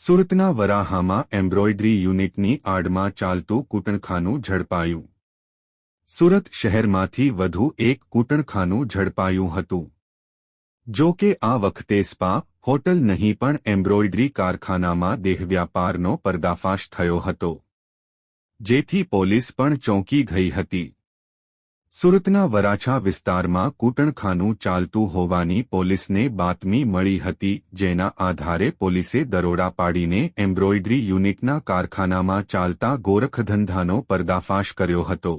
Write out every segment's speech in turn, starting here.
સુરતના વરાહામાં એમ્બ્રોઇડરી યુનિટની આડમાં ચાલતું કૂટણખાનું ઝડપાયું। સુરત શહેરમાંથી વધુ એક કૂટણખાનું ઝડપાયું હતું। જો કે આ વખતે સ્પા, હોટલ નહીં પણ એમ્બ્રોઇડરી કારખાનામાં દેહવ્યાપારનો પર્દાફાશ થયો હતો, જેથી પોલીસ પણ ચોંકી ગઈ હતી। સુરતના વરાછા વિસ્તારમાં કૂટણખાનું ચાલતું હોવાની પોલીસને બાતમી મળી હતી, જેના આધારે પોલીસે દરોડા પાડીને એમ્બ્રોઇડરી યુનિટના કારખાનામાં ચાલતા ગોરખધંધાનો પર્દાફાશ કર્યો હતો।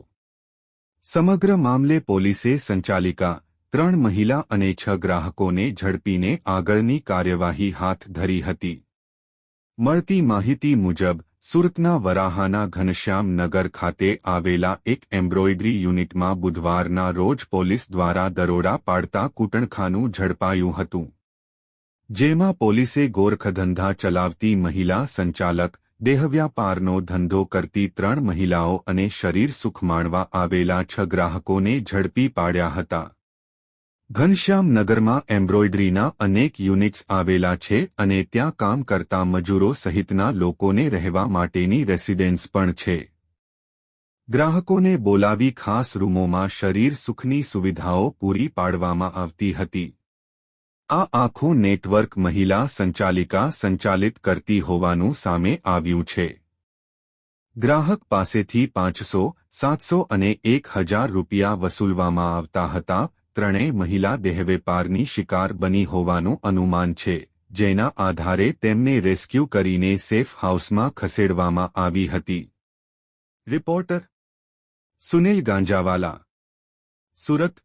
સમગ્ર મામલે પોલીસે સંચાલિકા, 3 મહિલા અને 6 ગ્રાહકોને ઝડપીને આગળની કાર્યવાહી હાથ ધરી હતી। મળતી માહિતી મુજબ સુરતના વરાહાના ઘનશ્યામ નગર ખાતે આવેલા એક એમ્બ્રોઇડરી યુનિટમાં બુધવારના રોજ પોલીસ દ્વારા દરોડા પાડતા કૂટણખાનું ઝડપાયું હતું, જેમાં પોલીસે ગોરખધંધા ચલાવતી મહિલા સંચાલક, દેહવ્યાપારનો ધંધો કરતી 3 મહિલાઓ અને શરીર સુખ માણવા આવેલા 6 ગ્રાહકોને ઝડપી પાડ્યા હતા। ઘનશ્યામ નગરમાં એમ્બ્રોઇડરીના અનેક યુનિટ્સ આવેલા છે અને ત્યાં કામ કરતા મજૂરો સહિતના લોકોને રહેવા માટેની રેસિડેન્સ પણ છે। ગ્રાહકોને બોલાવી ખાસ રૂમોમાં શરીર સુખની સુવિધાઓ પૂરી પાડવામાં આવતી હતી। આ આખું નેટવર્ક મહિલા સંચાલિકા સંચાલિત કરતી હોવાનું સામે આવ્યું છે। ગ્રાહક પાસેથી 500, 700 અને 1000 રૂપિયા વસૂલવામાં આવતા હતા। ત્રણેય મહિલા દેહવેપારની શિકાર બની હોવાનું અનુમાન છે, જેના આધારે તેમને રેસ્ક્યુ કરીને સેફ હાઉસમાં ખસેડવામાં આવી હતી। રિપોર્ટર સુનિલ ગાંજાવાલા, સુરત।